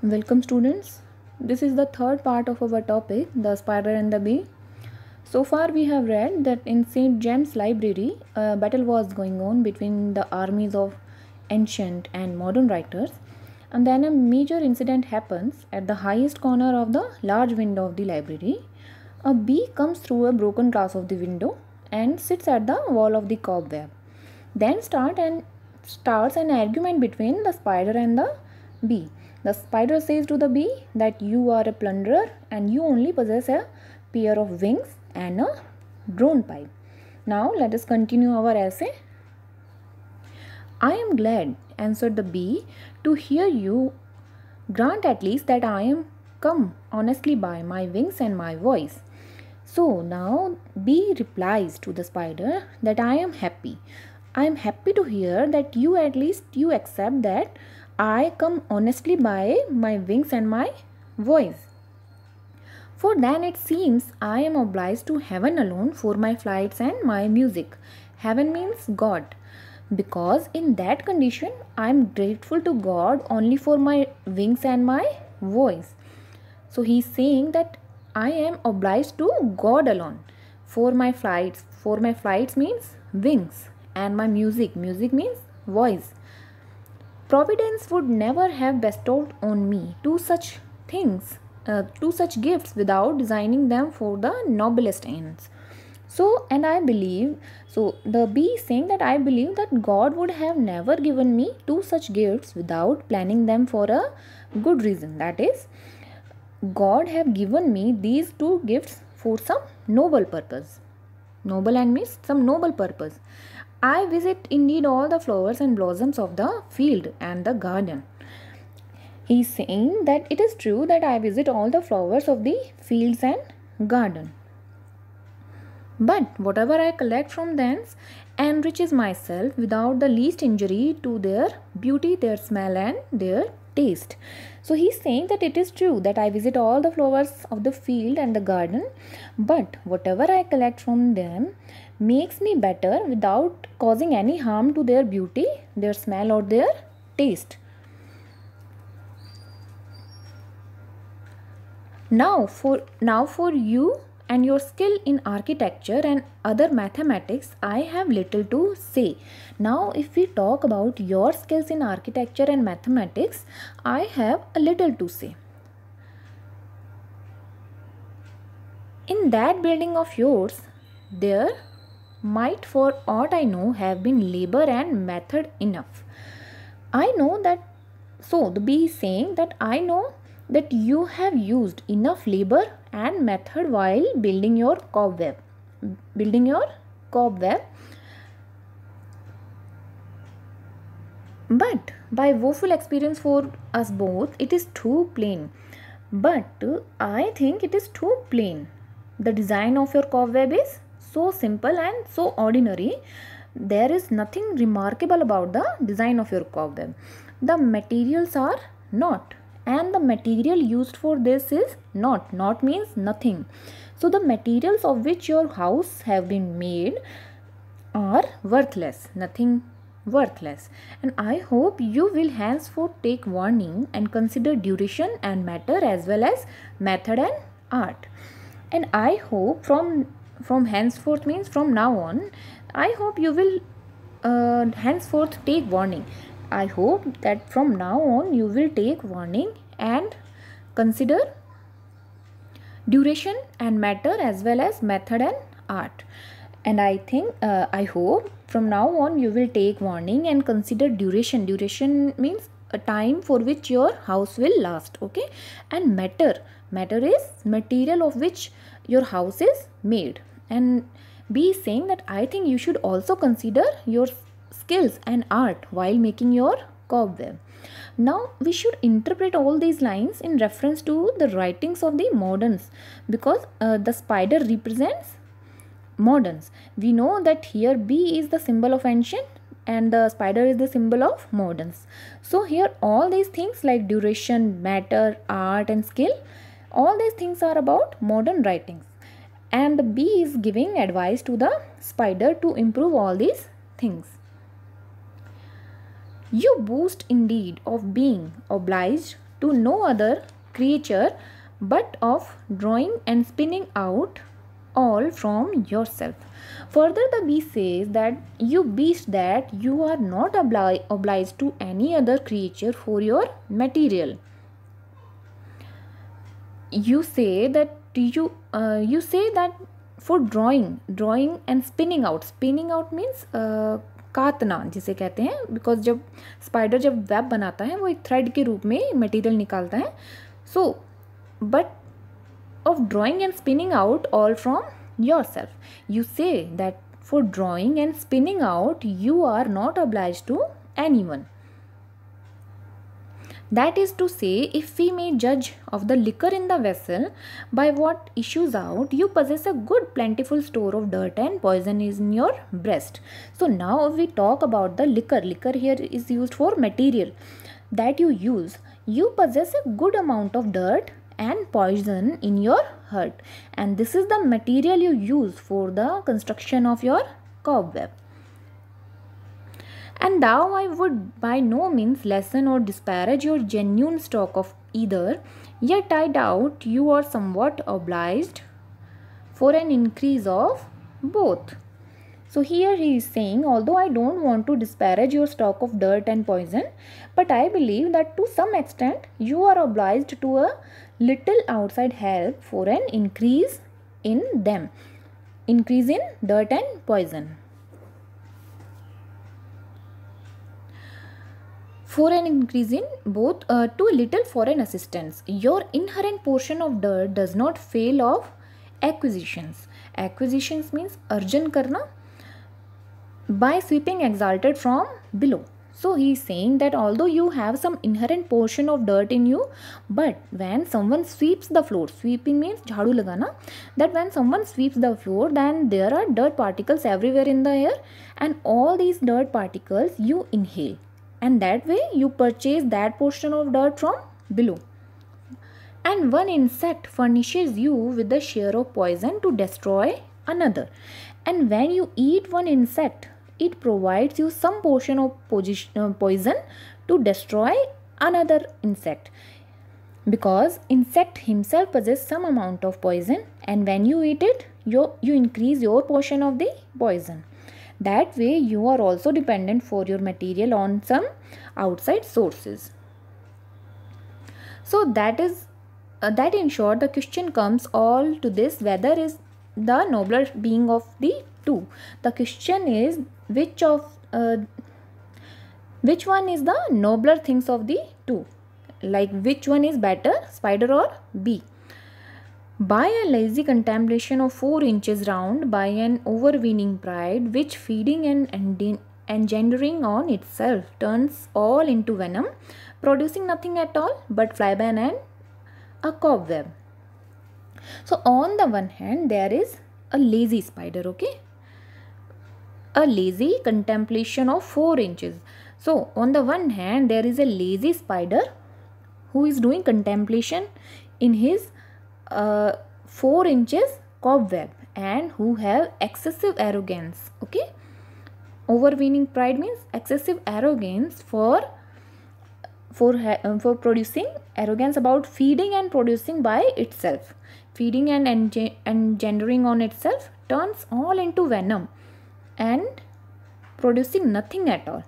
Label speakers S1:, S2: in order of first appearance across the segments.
S1: Welcome students. This is the third part of our topic, the spider and the bee. So far we have read that in St. James Library, a battle was going on between the armies of ancient and modern writers, and then a major incident happens at the highest corner of the large window of the library. A bee comes through a broken glass of the window and sits at the wall of the cobweb. Then starts an argument between the spider and the bee. The spider says to the bee that you are a plunderer and you only possess a pair of wings and a drone pipe. Now let us continue our essay. I am glad, answered the bee, to hear you grant at least that I am come honestly by my wings and my voice. So now bee replies to the spider that I am happy. I am happy to hear that you at least you accept that I come honestly by my wings and my voice. For then it seems I am obliged to heaven alone for my flights and my music. Heaven means God. Because in that condition I am grateful to God only for my wings and my voice. So he is saying that I am obliged to God alone for my flights. For my flights means wings and my music. Music means voice. Providence would never have bestowed on me two such things, two such gifts without designing them for the noblest ends. And I believe, so the bee is saying that I believe that God would have never given me two such gifts without planning them for a good reason. That is, God have given me these two gifts for some noble purpose. Noble and means some noble purpose. I visit indeed all the flowers and blossoms of the field and the garden. He is saying that it is true that I visit all the flowers of the fields and garden. But whatever I collect from thence enriches myself without the least injury to their beauty, their smell and their taste. So he is saying that it is true that I visit all the flowers of the field and the garden, but whatever I collect from them makes me better without causing any harm to their beauty, their smell or their taste. Now for you and your skill in architecture and other mathematics, I have little to say. Now if we talk about your skills in architecture and mathematics, I have a little to say. In that building of yours, there might for aught I know have been labor and method enough. I know that, so the bee is saying that I know that you have used enough labor and method while building your cobweb. But by woeful experience for us both, it is too plain. But I think it is too plain. The design of your cobweb is so simple and so ordinary. There is nothing remarkable about the design of your cobweb. The materials are not, and the material used for this is not. Not means nothing. So the materials of which your house have been made are worthless, nothing worthless. And I hope you will henceforth take warning and consider duration and matter as well as method and art. And I hope from henceforth means from now on, I hope you will henceforth take warning. I hope that from now on you will take warning and consider duration and matter as well as method and art. And I hope from now on you will take warning and consider duration. Duration means a time for which your house will last. Okay. And matter is material of which your house is made. And be saying that I think you should also consider your skills and art while making your cobweb. Now we should interpret all these lines in reference to the writings of the moderns, because the spider represents moderns. We know that here bee is the symbol of ancient and the spider is the symbol of moderns. So here all these things like duration, matter, art and skill, all these things are about modern writings. And the bee is giving advice to the spider to improve all these things. You boast indeed of being obliged to no other creature but of drawing and spinning out all from yourself. Further, the bee says that you beast, that you are not obliged to any other creature for your material. You say that you say that for drawing and spinning out means कातना जिसे कहते हैं, because जब spider जब web बनाता है वो एक थ्रेड के रूप में मटेरियल निकालता है. So but of drawing and spinning out all from yourself. You say that for drawing and spinning out you are not obliged to anyone. That is to say, if we may judge of the liquor in the vessel by what issues out, you possess a good plentiful store of dirt and poison is in your breast. So now we talk about the liquor. Liquor here is used for material that you use. You possess a good amount of dirt and poison in your heart, and this is the material you use for the construction of your cobweb. And thou I would by no means lessen or disparage your genuine stock of either, yet I doubt you are somewhat obliged for an increase of both. So here he is saying, although I don't want to disparage your stock of dirt and poison, but I believe that to some extent you are obliged to a little outside help for an increase in them, increase in dirt and poison. For an increase in both, to a little foreign assistance. Your inherent portion of dirt does not fail of acquisitions. Acquisitions means arjan karna by sweeping exalted from below. So he is saying that although you have some inherent portion of dirt in you, but when someone sweeps the floor, sweeping means jhadu lagana, that when someone sweeps the floor, then there are dirt particles everywhere in the air, and all these dirt particles you inhale, and that way you purchase that portion of dirt from below. And one insect furnishes you with the share of poison to destroy another, and when you eat one insect, it provides you some portion of poison to destroy another insect, because insect himself possesses some amount of poison, and when you eat it, you increase your portion of the poison. That way you are also dependent for your material on some outside sources. So that is that in short the question comes all to this, whether is the nobler being of the two. The question is which one is the nobler things of the two, like which one is better, spider or bee. By a lazy contemplation of 4 inches round, by an overweening pride which feeding and engendering on itself turns all into venom, producing nothing at all but flyban and a cobweb. So on the one hand there is a lazy spider, okay, a lazy contemplation of 4 inches. So on the one hand there is a lazy spider who is doing contemplation in his 4 inches cobweb, and who have excessive arrogance, okay. Overweening pride means excessive arrogance for producing, arrogance about feeding and producing by itself, feeding and engendering on itself, turns all into venom and producing nothing at all.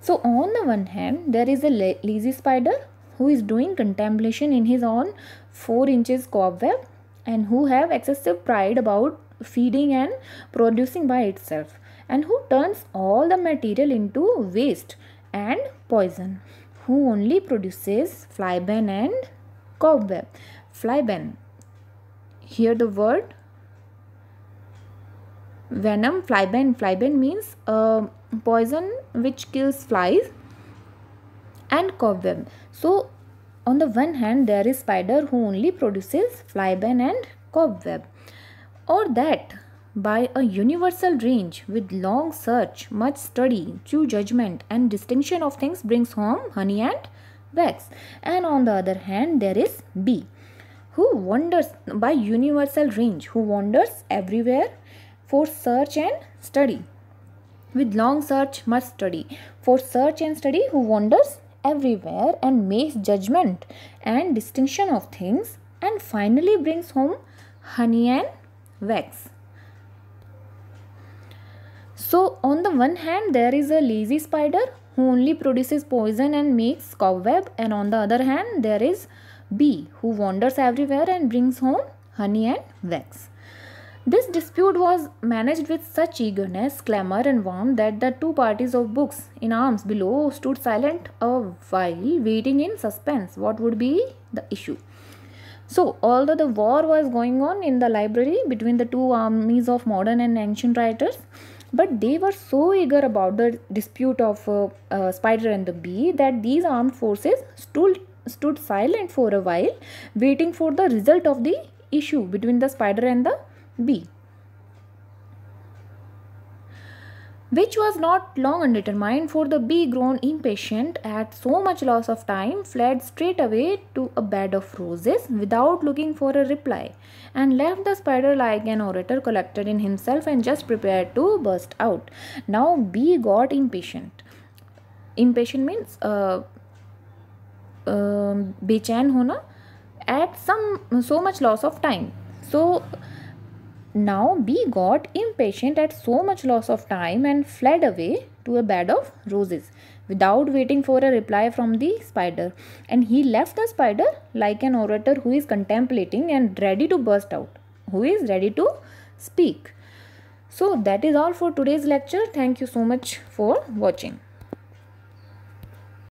S1: So on the one hand there is a lazy spider who is doing contemplation in his own 4 inches cobweb, and who have excessive pride about feeding and producing by itself, and who turns all the material into waste and poison, who only produces flyban and cobweb. Flyban, here the word venom, flyban means poison which kills flies, and cobweb. So on the one hand there is spider who only produces flyban and cobweb, or that by a universal range with long search, much study, true judgment and distinction of things brings home honey and wax. And on the other hand there is bee who wanders by universal range, who wanders everywhere for search and study, with long search, much study, for search and study, who wanders everywhere and makes judgment and distinction of things, and finally brings home honey and wax. So on the one hand, there is a lazy spider who only produces poison and makes cobweb, and on the other hand, there is bee who wanders everywhere and brings home honey and wax. This dispute was managed with such eagerness, clamour and warmth that the two parties of books in arms below stood silent a while, waiting in suspense what would be the issue. So, although the war was going on in the library between the two armies of modern and ancient writers, but they were so eager about the dispute of spider and the bee that these armed forces stood silent for a while, waiting for the result of the issue between the spider and the bee, which was not long undetermined, for the bee, grown impatient at so much loss of time, fled straight away to a bed of roses without looking for a reply, and left the spider like an orator collected in himself and just prepared to burst out. Now bee got impatient. Impatient means बेचैन होना at so much loss of time. So now bee got impatient at so much loss of time and fled away to a bed of roses without waiting for a reply from the spider, and he left the spider like an orator who is contemplating and ready to burst out, who is ready to speak. So that is all for today's lecture. Thank you so much for watching.